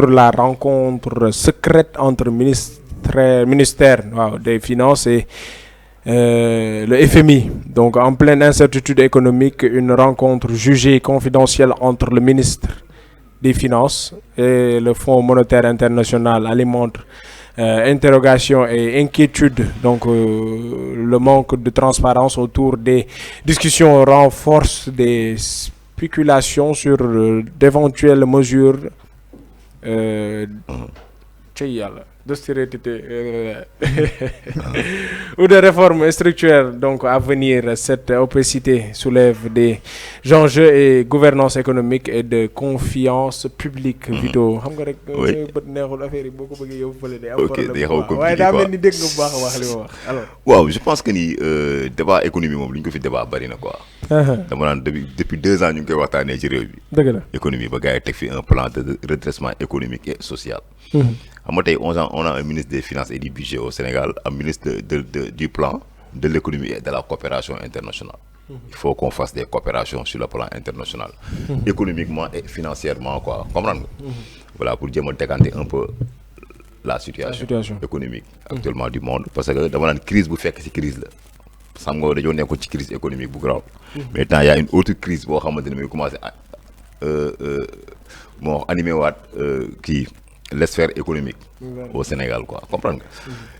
la rencontre secrète entre ministère des Finances et le FMI. Donc en pleine incertitude économique, une rencontre jugée confidentielle entre le ministre des Finances et le Fonds monétaire international alimente interrogation et inquiétude. Donc le manque de transparence autour des discussions renforce des spéculations sur d'éventuelles mesures d'austérité ou de réformes structurelles donc à venir. Cette opacité soulève des enjeux et gouvernance économique et de confiance publique. Vito xam nga rek bët neexul affaire yi boo ko bëggee yow fële day am problème waaye daa mel ni dégg nga bu baax a wax li ma wax alors waaw je pense que ni débat économie moom li ñu ko fi débat bari na quoi dama naan depuis 2 ans ñu ngi koy waxtaanee ci réew bi dëgg la économie ba gars yi teg fi un plan de redressement économique et social xam nga tey on a un ministre des finances et du budget au Sénégal, un ministre du plan, de l'économie et de la coopération internationale. Il faut qu'on fasse des coopérations sur le plan international, économiquement et financièrement, quoi. Comprendre? Voilà, pour dire, décanter un peu la situation économique actuellement du monde. Parce que dans une crise, vous faites que c'est crise là. Ça me dit qu'on est crise économique plus grave. Mais il y a une autre crise, vous commencez à animer qui les sphères économiques au Sénégal, quoi. Comprendre?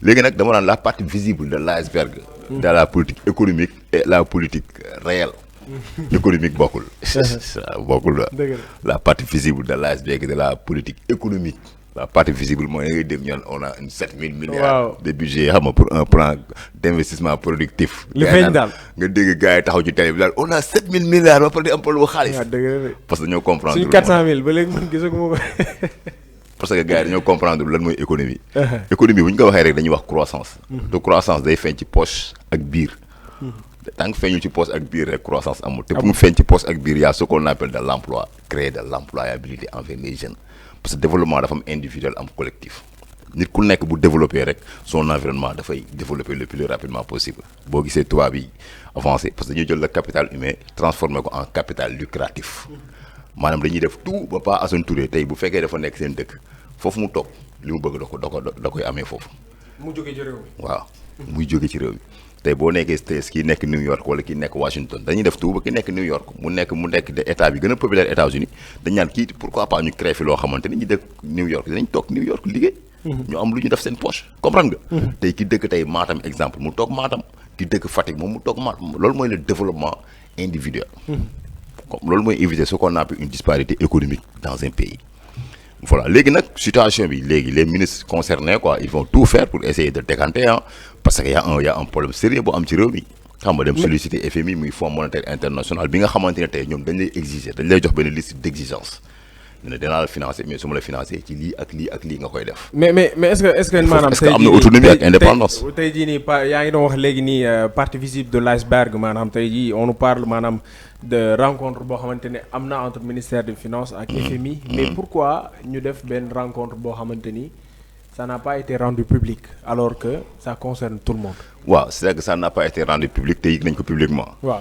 La partie visible de l'iceberg dans la politique économique et la politique réelle économique beaucoup. La partie visible de l'iceberg de la politique économique. La partie visible, on a 7 000 milliards de budget pour un plan d'investissement productif. On a 7 000 milliards pour un peu parce que nous comprenons. 400 000, parce que gars yi dañoo comprendre lan mooy économie. économie bu ñu ko waxee rek dañuy wax croissance. te croissance day feeñ ci poche ak biir. tant que feeñul ci poche ak biir rek croissance amul. te pour mu feeñ ci poche ak biir y a ce qu'on appelle de l'emploi, créer de l'employabilité envers les jeunes. parce que développement dafa am individuel am collectif. nit ku nekk bu développer rek son environnement dafay développer le plus rapidement possible. boo gisee tubaab yi avancé parce que dañuy jël le capital humain transformer ko en capital lucratif. maanaam dañuy def tout ba pas Assane Touré tey bu fekkee dafa nekk seen dëkk foofu mu toog li mu bëgg da koy amee foofu. mu jóge ci réew mi. waaw muy jóge ci réew mi tey boo nekkee States kii nekk New York wala kii nekk Washington dañuy def tout ba ki nekk New York mu nekk de état bi gën a populaire États-Unis dañ naan kii pourquoi pas ñu créé fi loo xamante ni ñu dëkk New York dinañ toog New York liggéey. ñu am lu ñu def seen poche comprendre nga. tey ki dëkk tey Matam exemple mu toog Matam ki dëkk Fatick moom mu toog Matam loolu mooy le développement individuel. loolu mooy éviter ce qu'on appelle une disparité économique dans un pays. Voilà léegi nag situation bi léegi les ministres concernés quoi ils vont tout faire pour essayer de décanter parce que y a un problème sérieux bu am ci réew mi xam nga dem solliciter FMI muy Fonds monétaire international bi nga xamante ne tey ñoom dañ lay exiger dañ lay jox benn liste d'exigence ne dinaa la financer mais su ma la financer ci lii ak lii ak lii nga koy def. mais est-ce que maanaam est-ce que am na autonomie ak indépendance. tey jii nii yaa ngi doon wax léegi nii partie visible de l'iceberg maanaam tey jii on nous parle maanaam de rencontre boo xamante ne am na entre ministère des finances ak FMI. mais pourquoi ñu def benn rencontre boo xamante ni ça n'a pas été rendu public alors que ça concerne tout le monde. waaw c'est que ça n'a pas été rendu public te yëg nañ ko publiquement. waaw.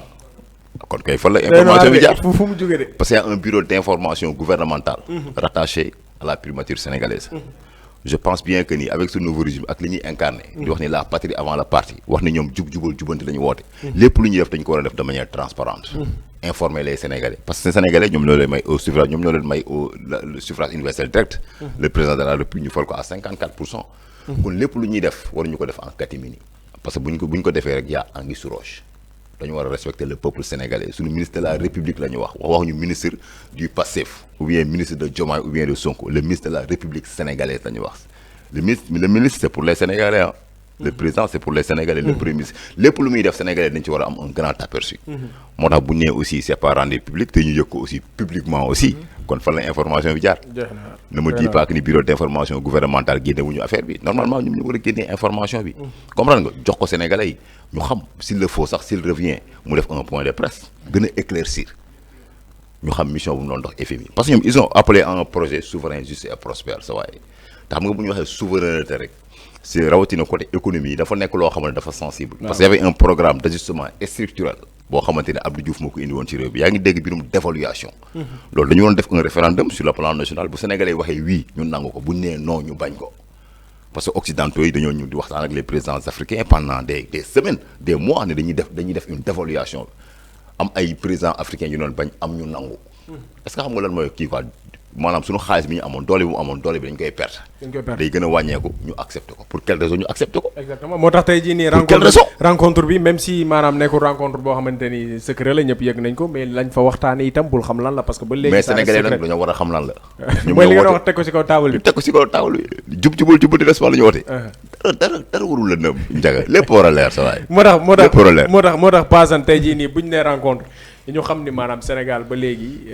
kon kay fan la information bi jaar fu mu jógee de. parce qu'il y a un bureau d'information gouvernemental rattaché à la primature sénégalaise. je pense bien que ni avec ce nouveau régime ak li ñuy incarné. di wax ni la patrie avant la partie wax ni ñoom jubal jubanti la ñu woote. lépp lu ñuy def dañ ko war a def de manière transparente. informer les Sénégalais parce que Sénégalais ñoom ñoo leen may au suffrage ñoom ñoo leen may le suffrage universel direct. le président de la République ñu fal ko à 54%. kon lépp lu ñuy def waruñu ko def en catimini parce que bu ñu ko defee rek yaa anguille sous roche. dañu war a respecter le peuple sénégalais suñu ministre de la République la ñu waxuñu ministre du Pastef ou bien ministre de Diomaye ou bien de Sonko le ministre de la République sénégalaise la ñu wax le ministre c'est pour les Sénégalais ah. le président c'est pour les Sénégalais. le premier ministre lépp lu muy def Sénégalais dañ ci war a am un grand aperçu. moo tax bu ñu nee aussi c'est pas rendu public te ñu yëg ko aussi publiquement aussi. kon fan la information bi jaar. ne me dis pas que ni bureau d'information gouvernemental génne wuñu affaire bi normalement ñoom ñu war a génnee information bi. comprendre nga jox ko Sénégalais yi ñu xam s'il le faut sax s'il revient mu def un point de presse gën a éclaircir ñu xam mission bu mu doon dox FMI parce que ñoom ils ont appelé un projet souverain juste et prospère sa waaye te xam nga bu ñu waxee souveraineté rek c'est rawatina côté économie dafa nekk loo xam ne dafa sensible. parce que y avait un programme d'ajustement structurel boo xamante ne Abdou Diouf moo ko indi woon ci réew bi yaa ngi dégg birum dévaluation loolu dañu doon def un référendum sur le plan national bu sénégalais waxee oui ñu nangu ko bu ñu nee non ñu bañ ko parce que occidentaux yi dañoo ñu di waxtaan ak les présidents africains pendant des semaines des mois ne dañuy def une dévaluation am ay présidents africains yu doon bañ am ñu nangu est-ce que xam nga lan mooy kii quoi maanaam suñu xaalis bi ñu amoon doole bi mu amoon doole bi dañ koy perte day gën a wàññeeku ñu accepté ko pour quelle raison ñu accepté ko exactement moo tax tey jii nii rencontre bi même si maanaam nekkul rencontre boo xamante ni secret la ñëpp yëg nañ ko mais lañ fa waxtaane itam bul xam lan la parce que ba léegi mais sénégalais nag dañoo war a xam lan la mooy li nga wax teg ko ci kaw table bi teg ko ci kaw table bi jubal di des fa la ñu woote dara warul la nëb njaga lépp war a leer sa waay moo tax pasan tey jii nii buñ nee rencontre ñu xam ni maanaam Sénégal ba léegi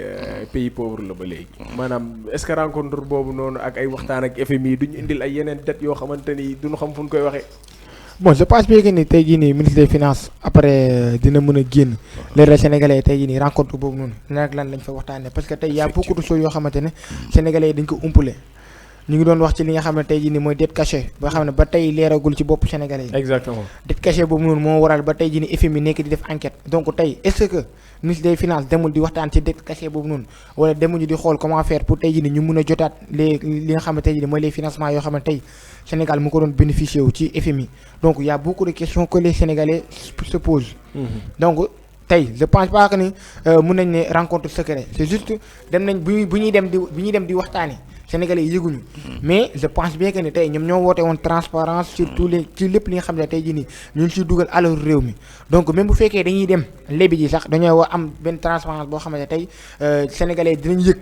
pays pauvre la ba léegi maanaam est-ce que rencontre boobu noonu ak ay waxtaan ak FMI duñu indil ay yeneen dettes yoo xamante ni duñu xam fu ñu koy waxee. bon je pense bien que ni tey jii nii ministre des finances après dina mën a génn leeral sénégalais tey jii nii rencontre boobu noonu nag lan lañ fa waxtaanee parce que tey y a beaucoup de choses yoo xamante ne sénégalais yi dañ ko umpale ñu ngi doon wax ci li nga xam ne tey jii nii mooy dette cachée ba xam ne ba tey leeragul ci bopp sénégalais yi. exactement dette cachée boobu noonu moo waral ba tey jii nii FMI nekk di def enquête donc tey est-ce que ministre des finances demul di waxtaan ci dette cachée boobu noonu wala demuñu di xool comment faire pour tey jii nii ñu mun a jotaat li nga xam ne tey jii nii mooy les financements yoo xam ne tey Sénégal mu ko doon bénéficier wu ci FMI donc y a beaucoup de questions que les Sénégalais se posent. donc tey je pense pas que ni mun nañ ne rencontre secret c'est juste dem nañ bu ñuy dem di waxtaani Sénégalais yi yëguñu mais je pense bien que ni tey ñoom ñoo woote woon transparence sur tous les ci lépp li nga xam ne tey jii nii ñu ngi ciy dugal alalu réew mi donc même bu fekkee dañuy dem lebi ji sax dañoo war am benn transparence boo xamante ne tey Sénégalais dinañ yëg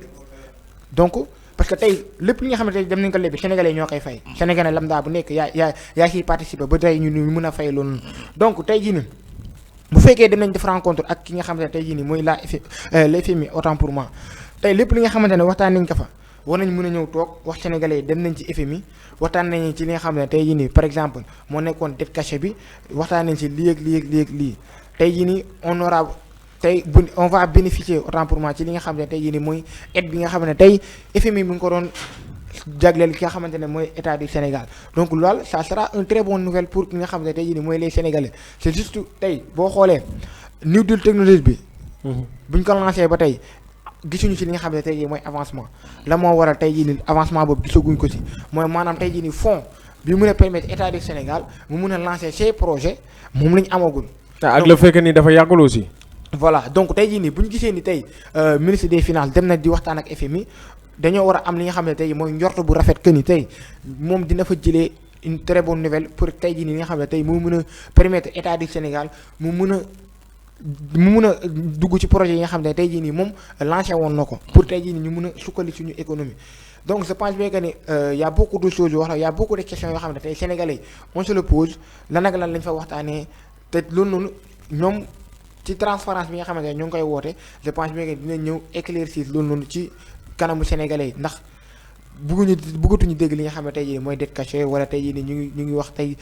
donc parce que tey lépp li nga xamante ne dem nañ ko lebi Sénégalais ñoo koy fay Sénégalais lambda bu nekk yaa ciy participer ba tey ñu mën a fay loolu donc tey jii nii bu fekkee dem nañ def rencontre ak ki nga xamante ne tey jii nii mooy la FMI autant pour moi tey lépp li nga xamante ne waxtaan nañ ko fa war nañ mën a ñëw toog wax sénégalais yi dem nañ ci FMI waxtaan nañ ci li nga xam ne tey jii nii par exemple moo nekkoon dette cachée bi waxtaan nañ ci lii tey jii nii on va bénéficier autant pour moi ci li nga xam ne tey jii nii mooy aide bi nga xam ne tey FMI mi ngi ko doon jagleel ki nga xamante ne mooy état du Sénégal donc loolu ça sera une très bonne nouvelle pour ki nga xam ne tey jii nii mooy les sénégalais c'est juste tey boo xoolee New Deal technologie bi buñ ko lancé ba tey gisuñu ci li nga xam ne tey jii mooy avancement la moo waral tey jii nii avancement boobu gisaguñ ko ci mooy maanaam tey jii nii fonds bi mën a permettre état du Sénégal mu mën a lancer ces projets moom la ñu amagul. ak le fait que ni dafa yàggul aussi. voilà donc tey jii nii bu ñu gisee ni tey ministre des finances dem na di waxtaan ak FMI dañoo war a am li nga xam ne tey mooy njort bu rafet que ni tey moom dina fa jëlee une très bonne nouvelle pour tey jii nii li nga xam ne tey moo mën a permettre état du Sénégal mu mun a dugg ci projet yi nga xam ne tey jii nii moom lancé woon na ko pour tey jii nii ñu mun a sukkali suñu économie donc je pense bien que ni y a beaucoup de choses yoo xam ne y a beaucoup de questions yoo xam ne tey sénégalais on se le pose lan ak lan lañ fa waxtaanee te loolu noonu ñoom ci transparence bi nga xamante ne ñoo ngi koy woote je pense bien que dina ñëw éclaircir loolu noonu ci kanamu sénégalais yi ndax bëggatuñu dégg li nga xam ne tey jii mooy dette cachée wala tey jii nii ñu ngi wax tey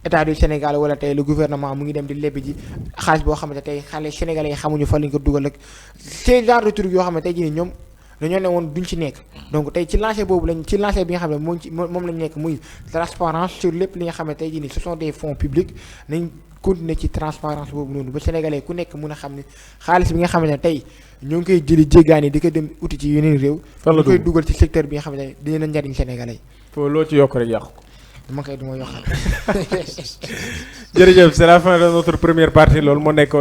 état du Sénégal wala tey le gouvernement mu ngi dem di lebbi ji xaalis boo xamante tey xale sénégalais yi xamuñu fa lañ ko dugal ak ces genre de trucs yoo xam ne tey jii nii ñoom dañoo ne woon duñ ci nekk donc tey ci lancé boobu ci lancé bi nga xam ne moom lañ nekk muy transparence sur lépp li nga xam ne tey jii nii ce sont des fonds publics nañ continuer ci transparence boobu noonu ba sénégalais ku nekk mun a xam ne xaalis bi nga xam ne tey ñoo ngi koy jëli jéggaani di ko dem uti ci yeneen réew ñu koy dugal ci secteur bi nga xam ne dina njariñ sénégalais yi foo loo ci yokk rek yàqu ko dama koy yokkal jërëjëf c'est la fin de notre première partie loolu moo nekkoon